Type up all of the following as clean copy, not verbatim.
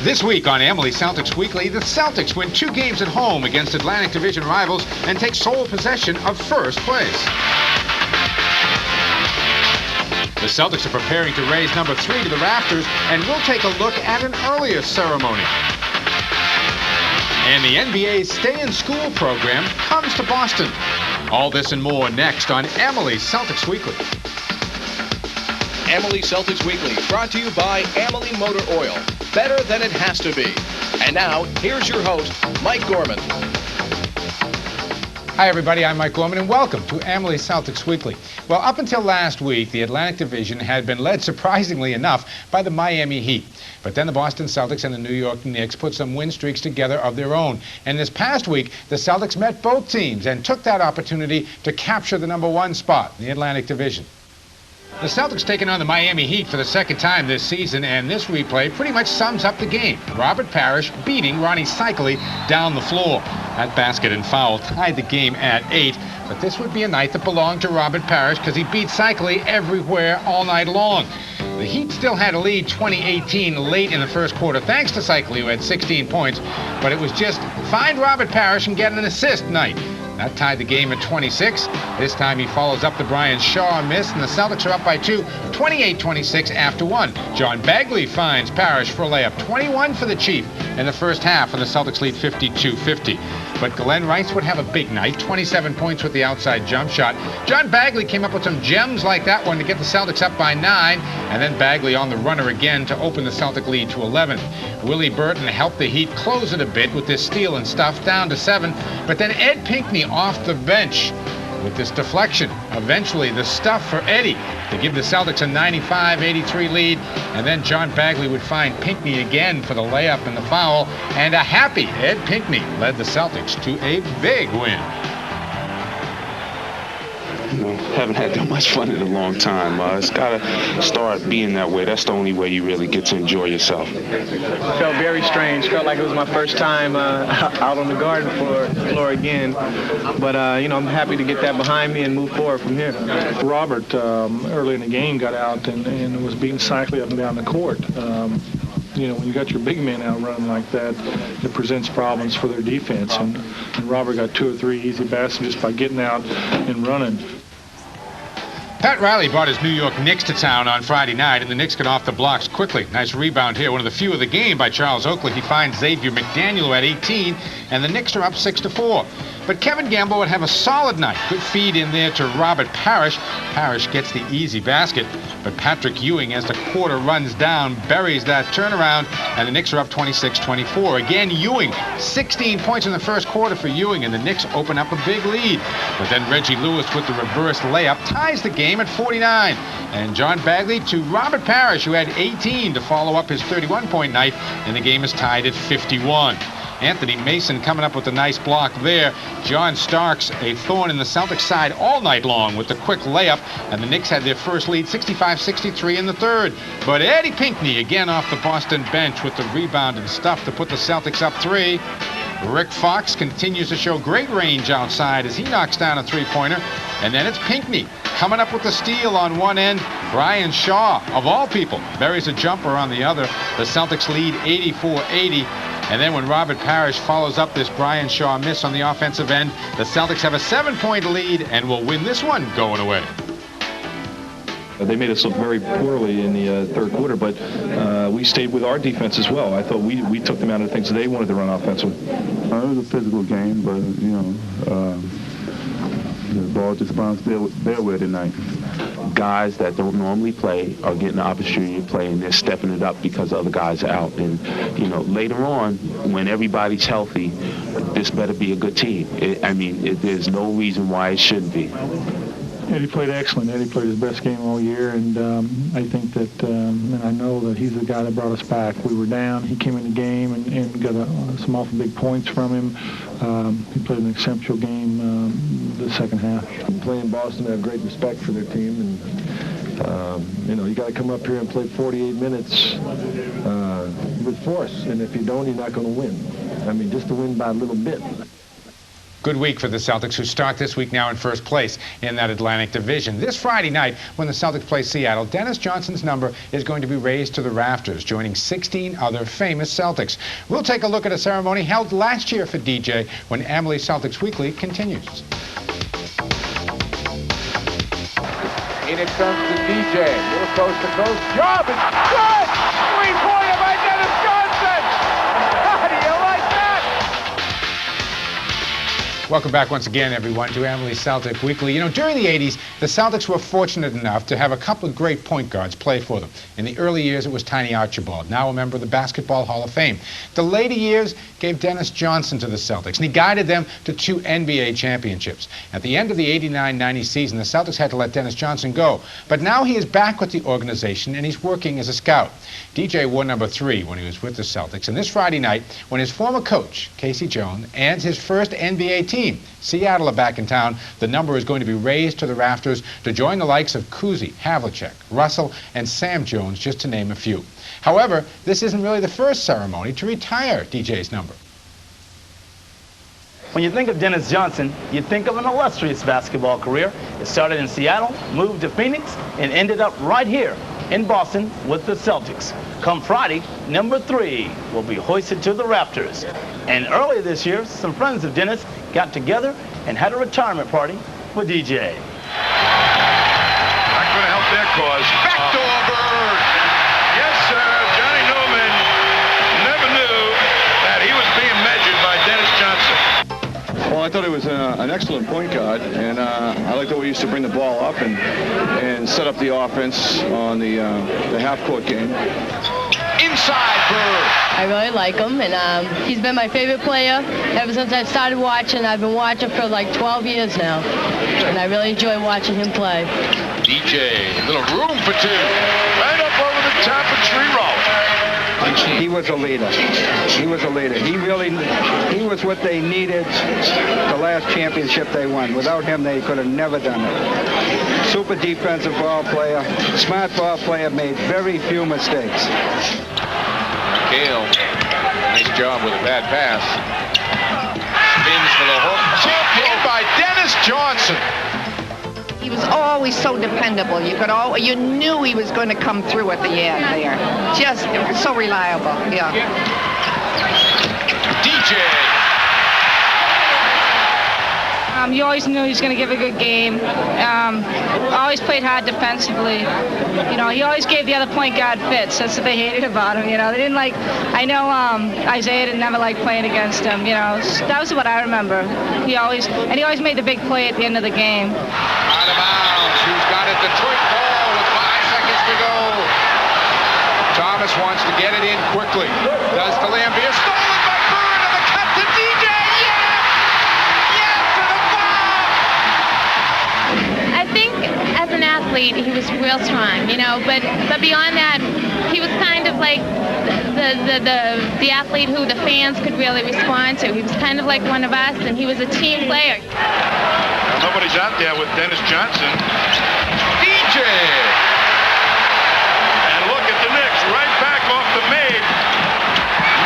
This week on Emily Celtics Weekly, the Celtics win 2 games at home against Atlantic Division rivals and take sole possession of first place. The Celtics are preparing to raise number 3 to the rafters, and we'll take a look at an earlier ceremony. And the NBA's Stay in School program comes to Boston. All this and more next on Emily Celtics Weekly. Emily Celtics Weekly, brought to you by Emily Motor Oil. Better than it has to be. And now, here's your host, Mike Gorman. Hi, everybody. I'm Mike Gorman, and welcome to Emily Celtics Weekly. Well, up until last week, the Atlantic Division had been led, surprisingly enough, by the Miami Heat. But then the Boston Celtics and the New York Knicks put some win streaks together of their own. And this past week, the Celtics met both teams and took that opportunity to capture the number 1 spot in the Atlantic Division. The Celtics taking on the Miami Heat for the second time this season, and this replay pretty much sums up the game. Robert Parrish beating Ronnie Cycli down the floor. That basket and foul tied the game at 8, but this would be a night that belonged to Robert Parrish because he beat Cycli everywhere all night long. The Heat still had a lead 20-18 late in the first quarter thanks to Cycli, who had 16 points, but it was just find Robert Parrish and get an assist night. That tied the game at 26. This time he follows up the Brian Shaw miss, and the Celtics are up by 2, 28-26 after 1. John Bagley finds Parrish for a layup, 21 for the Chief in the first half, and the Celtics lead 52-50. But Glenn Rice would have a big night, 27 points with the outside jump shot. John Bagley came up with some gems like that one to get the Celtics up by 9, and then Bagley on the runner again to open the Celtic lead to 11. Willie Burton helped the Heat close it a bit with this steal and stuff down to 7, but then Ed Pinckney off the bench with this deflection. Eventually the stuff for Eddie to give the Celtics a 95-83 lead, and then John Bagley would find Pinckney again for the layup and the foul, and a happy Ed Pinckney led the Celtics to a big win. You know, haven't had that much fun in a long time. It's got to start being that way. That's the only way you really get to enjoy yourself. Felt very strange. Felt like it was my first time out on the garden floor again. But, you know, I'm happy to get that behind me and move forward from here. Robert, early in the game, got out and was beating Cycli up and down the court. You know, when you got your big men out running like that, it presents problems for their defense. And Robert got 2 or 3 easy baskets just by getting out and running. Pat Riley brought his New York Knicks to town on Friday night, and the Knicks get off the blocks quickly. Nice rebound here, one of the few of the game by Charles Oakley. He finds Xavier McDaniel at 18, and the Knicks are up 6-4. But Kevin Gamble would have a solid night. Good feed in there to Robert Parrish. Parrish gets the easy basket, but Patrick Ewing, as the quarter runs down, buries that turnaround, and the Knicks are up 26-24. Again, Ewing, 16 points in the first quarter for Ewing, and the Knicks open up a big lead. But then Reggie Lewis with the reverse layup ties the game at 49. And John Bagley to Robert Parrish, who had 18 to follow up his 31-point night, and the game is tied at 51. Anthony Mason coming up with a nice block there. John Starks, a thorn in the Celtics side all night long with the quick layup, and the Knicks had their first lead 65-63 in the third. But Eddie Pinckney again off the Boston bench with the rebound and stuff to put the Celtics up 3. Rick Fox continues to show great range outside as he knocks down a 3-pointer. And then it's Pinckney coming up with the steal on one end. Brian Shaw, of all people, buries a jumper on the other. The Celtics lead 84-80. And then when Robert Parrish follows up this Brian Shaw miss on the offensive end, the Celtics have a 7-point lead and will win this one going away. They made us look very poorly in the third quarter, but we stayed with our defense as well. I thought we took them out of the things they wanted to run offensively. It was a physical game, but, you know, the ball just bounced their way tonight. Guys that don't normally play are getting the opportunity to play, and they're stepping it up because other guys are out. And, you know, later on, when everybody's healthy, this better be a good team. There's no reason why it shouldn't be. Eddie played excellent. Eddie played his best game all year, and I think that, and I know that he's the guy that brought us back. We were down. He came in the game and got some awful big points from him. He played an exceptional game the second half. Playing Boston, I have great respect for their team, and you know, you got to come up here and play 48 minutes with force, and if you don't, you're not going to win. I mean, just to win by a little bit. Good week for the Celtics, who start this week now in first place in that Atlantic Division. This Friday night, when the Celtics play Seattle, Dennis Johnson's number is going to be raised to the rafters, joining 16 other famous Celtics. We'll take a look at a ceremony held last year for DJ when Amalie Celtics Weekly continues. In it comes to DJ. Little coast to coast. Job is good! Three-pointer by Dennis Johnson! How do you like that? Welcome back once again, everyone, to Amalie Celtic Weekly. You know, during the 80s, the Celtics were fortunate enough to have a couple of great point guards play for them. In the early years, it was Tiny Archibald, now a member of the Basketball Hall of Fame. The later years gave Dennis Johnson to the Celtics, and he guided them to 2 NBA championships. At the end of the 89-90 season, the Celtics had to let Dennis Johnson go. But now he is back with the organization, and he's working as a scout. DJ wore number 3 when he was with the Celtics, and this Friday night, when his former coach, Casey Jones, and his first NBA team, Seattle, are back in town, the number is going to be raised to the rafters to join the likes of Cousy, Havlicek, Russell, and Sam Jones, just to name a few. However, this isn't really the first ceremony to retire DJ's number. When you think of Dennis Johnson, you think of an illustrious basketball career. It started in Seattle, moved to Phoenix, and ended up right here in Boston with the Celtics. Come Friday, number 3 will be hoisted to the rafters. And earlier this year, some friends of Dennis got together and had a retirement party for DJ. Not going to help their cause. Backdoor bird! Yes, sir. Johnny Newman never knew that he was being measured by Dennis Johnson. Well, I thought he was an excellent point guard, and I liked the way he used to bring the ball up and set up the offense on the half-court game. Inside bird. I really like him, and he's been my favorite player ever since I started watching. I've been watching for like 12 years now, and I really enjoy watching him play. DJ, little room for 2. Right up over the top of Tree Roll. He was a leader. He was a leader. He was what they needed the last championship they won. Without him, they could have never done it. Super defensive ball player, smart ball player, made very few mistakes. Gale, nice job with a bad pass. Spins for the hook. Champion by Dennis Johnson. He was always so dependable. You knew he was going to come through at the end there. Just so reliable. Yeah. DJ. You always knew he was going to give a good game. Always played hard defensively. You know, he always gave the other point guard fits. That's what they hated about him. You know, they didn't like. I know Isaiah didn't never like playing against him. You know, that was what I remember. He always made the big play at the end of the game. Out of bounds. Who's got it? Detroit ball with 5 seconds to go. Thomas wants to get it in quickly. Does to Lambier. Stolen by Bird, and the cut to DJ. I think as an athlete, he was real strong, you know, but beyond that, he was kind of like the athlete who the fans could really respond to. He was kind of like one of us, and he was a team player. Now, nobody's out there with Dennis Johnson. DJ! And look at the Knicks, right back off the mid.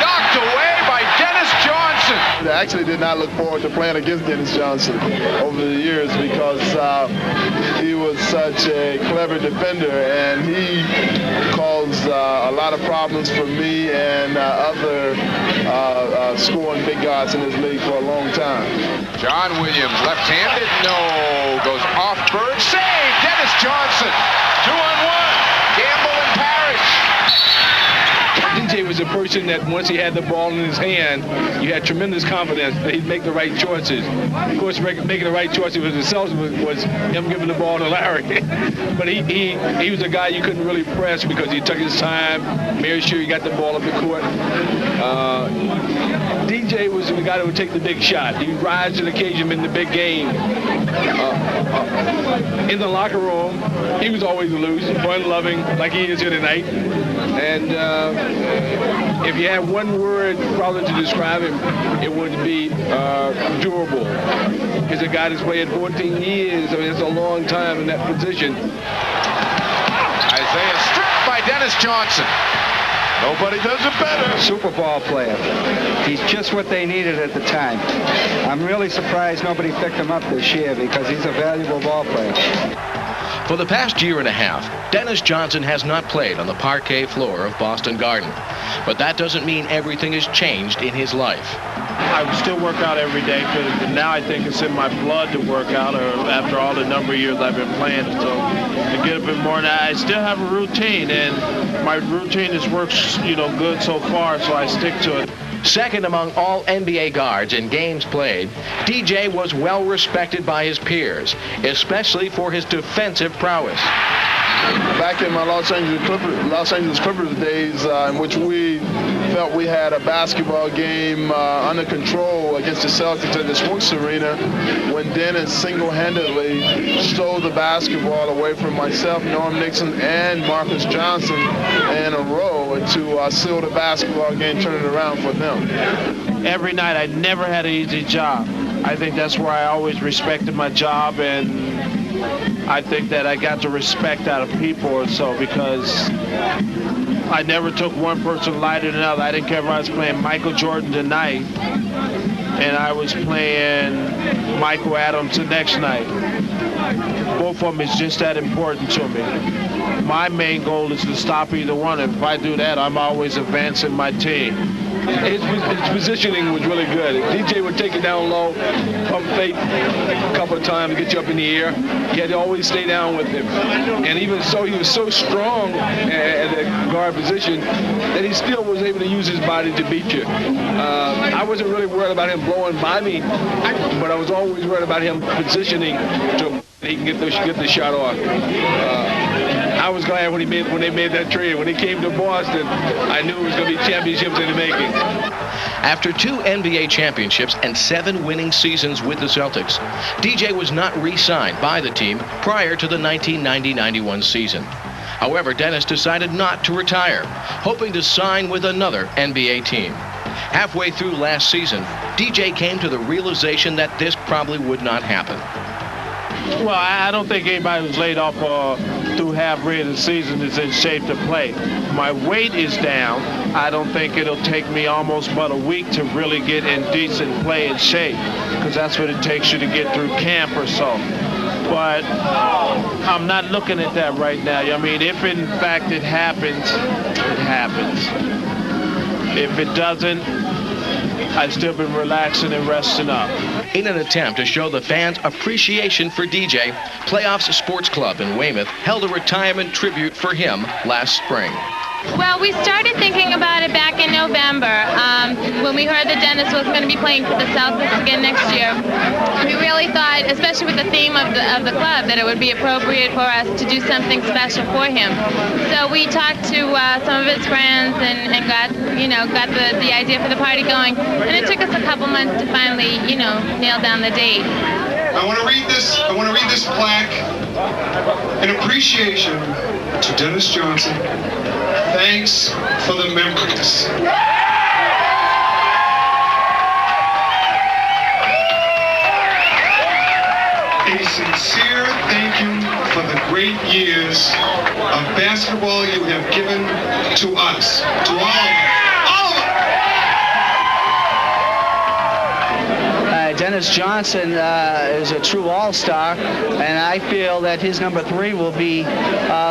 Knocked away by Dennis Johnson. I actually did not look forward to playing against Dennis Johnson over the years because he was such a clever defender, and he caused a lot of problems for me and other scoring big guards in this league for a long time. John Williams, left-handed, no, goes off Bird, save, Dennis Johnson, 2-on-1, Gamble and Parrish. DJ was a person that once he had the ball in his hand, you had tremendous confidence that he'd make the right choices. Of course, making the right choices with the Celtics was him giving the ball to Larry. But he was a guy you couldn't really press because he took his time, made sure he got the ball up the court. DJ was the guy that would take the big shot. He would rise to the occasion in the big game. In the locker room, he was always loose, fun-loving, like he is here tonight. And if you had one word probably to describe him, it would be durable. He's a guy that's played 14 years. I mean, it's a long time in that position. Isaiah stripped by Dennis Johnson. Nobody does it better. Super Bowl player. He's just what they needed at the time. I'm really surprised nobody picked him up this year because he's a valuable ball player. For the past year and a half, Dennis Johnson has not played on the parquet floor of Boston Garden. But that doesn't mean everything has changed in his life. I still work out every day, but now I think it's in my blood to work out after all the number of years I've been playing. So to get up in the morning, I still have a routine, and my routine has worked, good so far, so I stick to it. Second among all NBA guards in games played, DJ was well respected by his peers, especially for his defensive prowess. Back in my Los Angeles Clippers days, in which we felt we had a basketball game under control against the Celtics at the Sports Arena, when Dennis single-handedly stole the basketball away from myself, Norm Nixon, and Marcus Johnson in a row to seal the basketball game, turn it around for them. Every night, I never had an easy job. I think that's where I always respected my job, and I think that I got the respect out of people or so because I never took one person lighter than another. I didn't care if I was playing Michael Jordan tonight and I was playing Michael Adams the next night. Both of them is just that important to me. My main goal is to stop either one. If I do that, I'm always advancing my team. His positioning was really good. DJ would take it down low, pump fake a couple of times, get you up in the air. He had to always stay down with him. And even so, he was so strong at the guard position that he still was able to use his body to beat you. I wasn't really worried about him blowing by me, but I was always worried about him positioning to he can get the shot off. I was glad when they made that trade. When he came to Boston, I knew it was going to be championships in the making. After 2 NBA championships and 7 winning seasons with the Celtics, DJ was not re-signed by the team prior to the 1990-91 season. However, Dennis decided not to retire, hoping to sign with another NBA team. Halfway through last season, DJ came to the realization that this probably would not happen. Well, I don't think anybody who's laid off through halfway of the season is in shape to play. My weight is down. I don't think it'll take me almost but a week to really get in decent play and shape, because that's what it takes you to get through camp or so. But I'm not looking at that right now. I mean, if in fact it happens, it happens. If it doesn't, I've still been relaxing and resting up. In an attempt to show the fans appreciation for DJ, Playoffs Sports Club in Weymouth held a retirement tribute for him last spring. Well, we started thinking about it back in November when we heard that Dennis was going to be playing for the Celtics again next year. We really thought, especially with the theme of the club, that it would be appropriate for us to do something special for him. So we talked to some of his friends and got the idea for the party going. And it took us a couple months to finally, nail down the date. I want to read this plaque in appreciation to Dennis Johnson. Thanks for the memories. A sincere thank you for the great years of basketball you have given to us, to all of us. Dennis Johnson is a true all-star, and I feel that his number 3 will be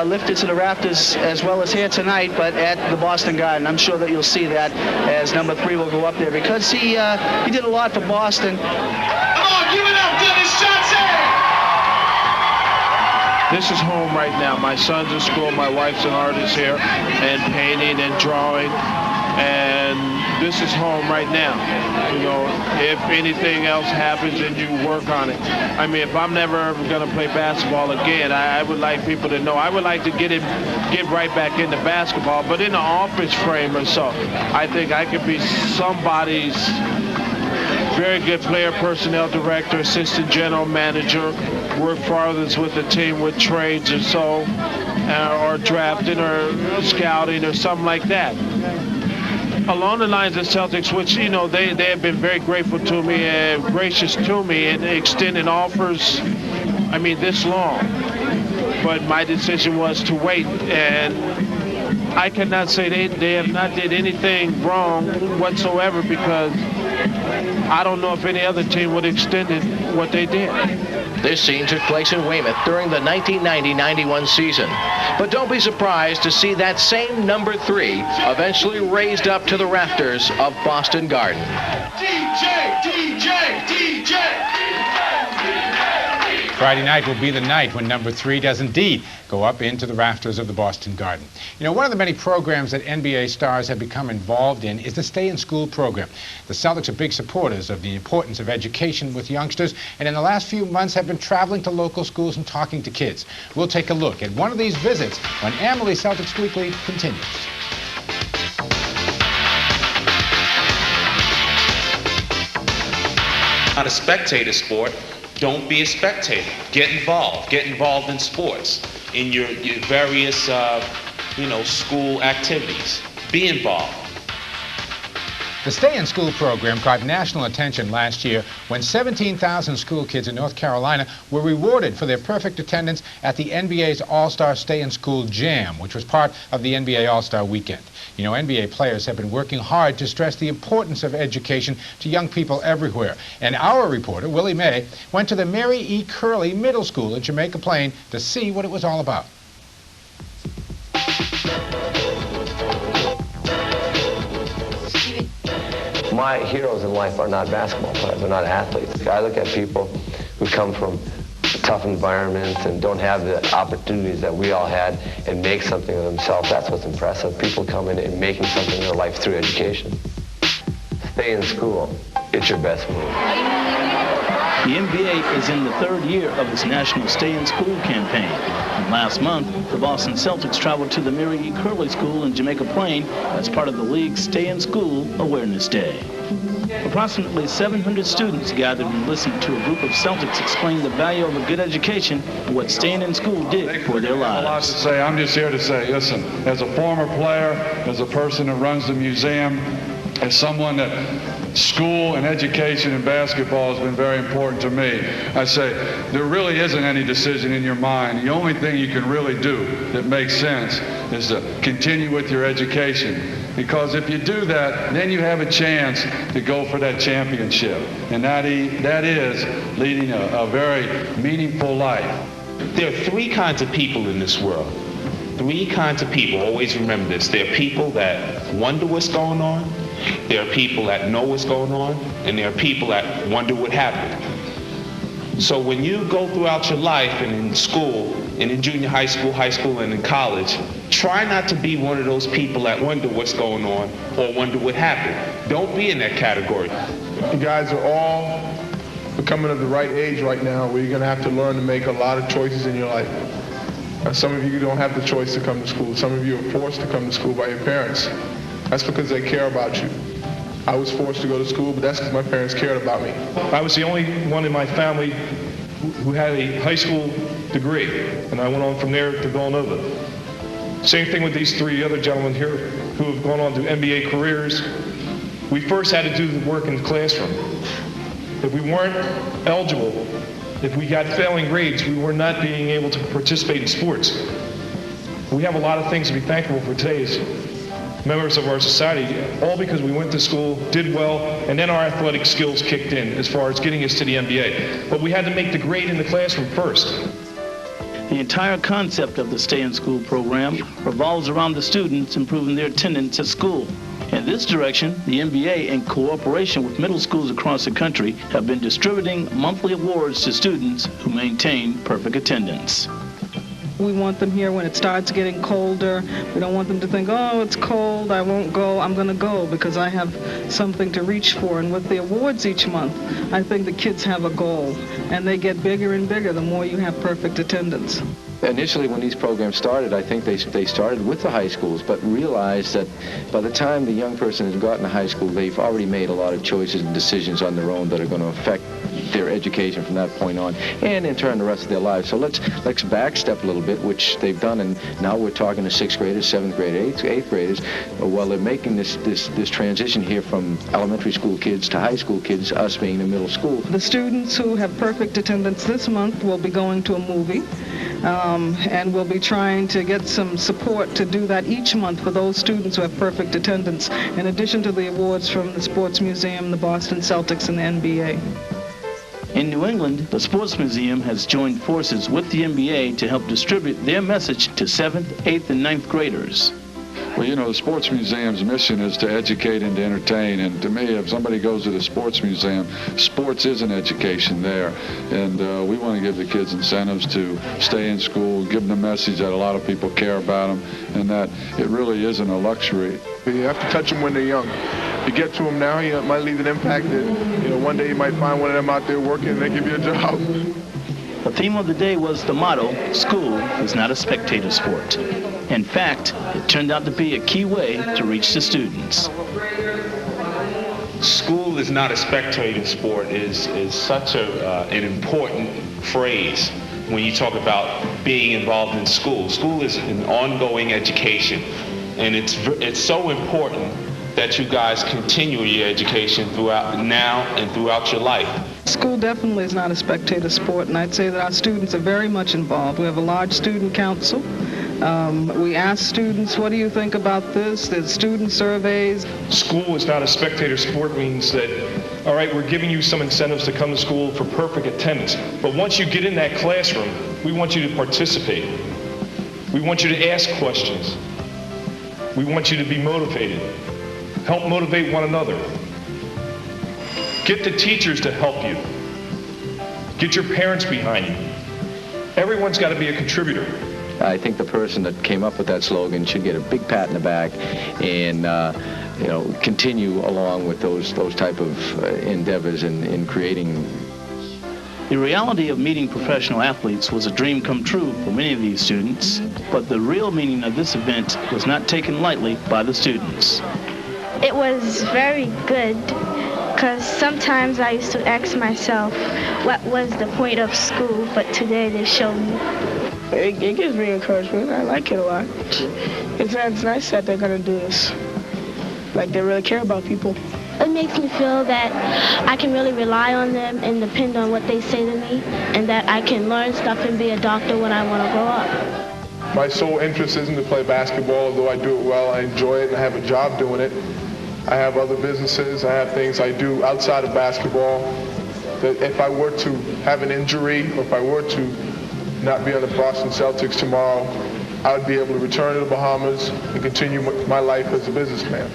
lifted to the rafters as well as here tonight, but at the Boston Garden. I'm sure that you'll see that as number 3 will go up there because he did a lot for Boston. Come on, give it up, Dennis Johnson! This is home right now. My son's in school, my wife's an artist here, and painting and drawing, and this is home right now. If anything else happens, then you work on it. I mean, if I'm never ever going to play basketball again, I would like people to know. I would like to get right back into basketball, but in the office frame or so. I think I could be somebody's very good player, personnel director, assistant general manager, work farther with the team with trades or so, or drafting or scouting or something like that. Along the lines of Celtics, which, they have been very grateful to me and gracious to me in extending offers, this long. But my decision was to wait, and I cannot say they have not did anything wrong whatsoever, because I don't know if any other team would have extended what they did. This scene took place in Weymouth during the 1990-91 season. But don't be surprised to see that same number 3 eventually raised up to the rafters of Boston Garden. Friday night will be the night when number 3 does indeed go up into the rafters of the Boston Garden. You know, one of the many programs that NBA stars have become involved in is the Stay in School program. The Celtics are big supporters of the importance of education with youngsters, and in the last few months have been traveling to local schools and talking to kids. We'll take a look at one of these visits when Emily Celtics Weekly continues. Not a spectator sport. Don't be a spectator. Get involved. Get involved in sports, in your various, school activities. Be involved. The Stay in School program caught national attention last year when 17,000 school kids in North Carolina were rewarded for their perfect attendance at the NBA's All-Star Stay in School Jam, which was part of the NBA All-Star Weekend. You know, NBA players have been working hard to stress the importance of education to young people everywhere. And our reporter, Willie May, went to the Mary E. Curley Middle School in Jamaica Plain to see what it was all about. My heroes in life are not basketball players, they're not athletes. I look at people who come from tough environments and don't have the opportunities that we all had and make something of themselves. That's what's impressive. People coming and making something of their life through education. Stay in school. It's your best move. The NBA is in the 3rd year of its national Stay in School campaign. And last month, the Boston Celtics traveled to the Mary E. Curley School in Jamaica Plain as part of the league's Stay in School Awareness Day. Approximately 700 students gathered and listened to a group of Celtics explain the value of a good education and what staying in school did for their lives. A lot to say. I'm just here to say, listen, as a former player, as a person that runs the museum, as someone that school and education and basketball has been very important to me, I say there really isn't any decision in your mind. The only thing you can really do that makes sense is to continue with your education. Because if you do that, then you have a chance to go for that championship. And that is leading a very meaningful life. There are 3 kinds of people in this world. 3 kinds of people. Always remember this. There are people that wonder what's going on. There are people that know what's going on. And there are people that wonder what happened. So when you go throughout your life and in school, and in junior high school, and in college, try not to be one of those people that wonder what's going on or wonder what happened. Don't be in that category. You guys are all becoming of the right age right now where you're going to have to learn to make a lot of choices in your life. Some of you don't have the choice to come to school. Some of you are forced to come to school by your parents. That's because they care about you. I was forced to go to school, but that's because my parents cared about me. I was the only one in my family who had a high school degree, and I went on from there to Villanova. Same thing with these 3 other gentlemen here who have gone on to NBA careers. We first had to do the work in the classroom. If we weren't eligible, if we got failing grades, we were not being able to participate in sports. We have a lot of things to be thankful for today's members of our society, all because we went to school, did well, and then our athletic skills kicked in as far as getting us to the NBA. But we had to make the grade in the classroom first. The entire concept of the Stay in School program revolves around the students improving their attendance at school. In this direction, the NBA, in cooperation with middle schools across the country, have been distributing monthly awards to students who maintain perfect attendance. We want them here when it starts getting colder. We don't want them to think, oh, it's cold, I won't go. I'm going to go because I have something to reach for. And with the awards each month, I think the kids have a goal. And they get bigger and bigger the more you have perfect attendance. Initially, when these programs started, I think they started with the high schools, but realized that by the time the young person has gotten to high school, they've already made a lot of choices and decisions on their own that are going to affect their education from that point on, and in turn the rest of their lives. So let's backstep a little bit, which they've done, and now we're talking to 6th graders, 7th graders, 8th graders. While they're making this transition here from elementary school kids to high school kids, us being in middle school. The students who have perfect attendance this month will be going to a movie. And we'll be trying to get some support to do that each month for those students who have perfect attendance, in addition to the awards from the Sports Museum, the Boston Celtics, and the NBA. In New England, the Sports Museum has joined forces with the NBA to help distribute their message to 7th, 8th, and 9th graders. Well, you know, the Sports Museum's mission is to educate and to entertain. And to me, if somebody goes to the Sports Museum, sports is an education there. And we want to give the kids incentives to stay in school, give them the message that a lot of people care about them, and that it really isn't a luxury. You have to touch them when they're young. You get to them now, you might leave an impact that, one day you might find one of them out there working and they give you a job. The theme of the day was the motto, "School is not a spectator sport." In fact, it turned out to be a key way to reach the students. School is not a spectator sport is such an important phrase when you talk about being involved in school. School is an ongoing education, and it's so important that you guys continue your education throughout now and throughout your life. School definitely is not a spectator sport, and I'd say that our students are very much involved. We have a large student council. We ask students, what do you think about this? There's student surveys. School is not a spectator sport means that, all right, we're giving you some incentives to come to school for perfect attendance. But once you get in that classroom, we want you to participate. We want you to ask questions. We want you to be motivated. Help motivate one another. Get the teachers to help you. Get your parents behind you. Everyone's got to be a contributor. I think the person that came up with that slogan should get a big pat in the back and continue along with those type of endeavors in creating. The reality of meeting professional athletes was a dream come true for many of these students, but the real meaning of this event was not taken lightly by the students. It was very good, because sometimes I used to ask myself what was the point of school, but today they showed me. It gives me encouragement. I like it a lot. It's nice that they're going to do this. Like, they really care about people. It makes me feel that I can really rely on them and depend on what they say to me, and that I can learn stuff and be a doctor when I want to grow up. My sole interest isn't to play basketball, although I do it well. I enjoy it and I have a job doing it. I have other businesses. I have things I do outside of basketball. That if I were to have an injury, or if I were to not be on the Boston Celtics tomorrow, I would be able to return to the Bahamas and continue my life as a businessman.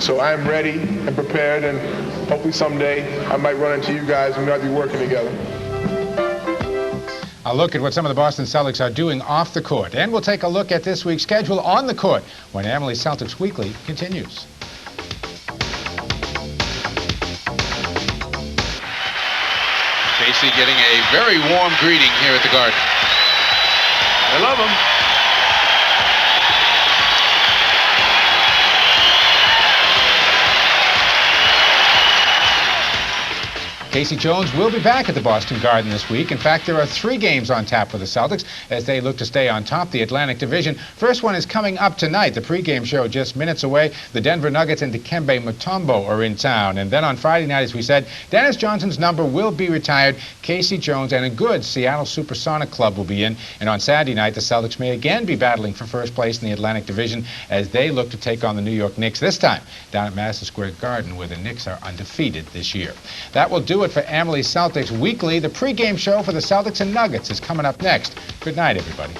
So I am ready and prepared, and hopefully someday I might run into you guys and we might be working together. A look at what some of the Boston Celtics are doing off the court. And we'll take a look at this week's schedule on the court when Amalie Celtics Weekly continues. Casey getting a very warm greeting here at the Garden. I love him. Casey Jones will be back at the Boston Garden this week. In fact, there are 3 games on tap for the Celtics as they look to stay on top the Atlantic Division. First one is coming up tonight. The pregame show just minutes away. The Denver Nuggets and Dikembe Mutombo are in town. And then on Friday night, as we said, Dennis Johnson's number will be retired. Casey Jones and a good Seattle Supersonic club will be in. And on Saturday night, the Celtics may again be battling for first place in the Atlantic Division as they look to take on the New York Knicks, this time down at Madison Square Garden, where the Knicks are undefeated this year. That will do it for Amalie Celtics Weekly. The pregame show for the Celtics and Nuggets is coming up next. Good night, everybody.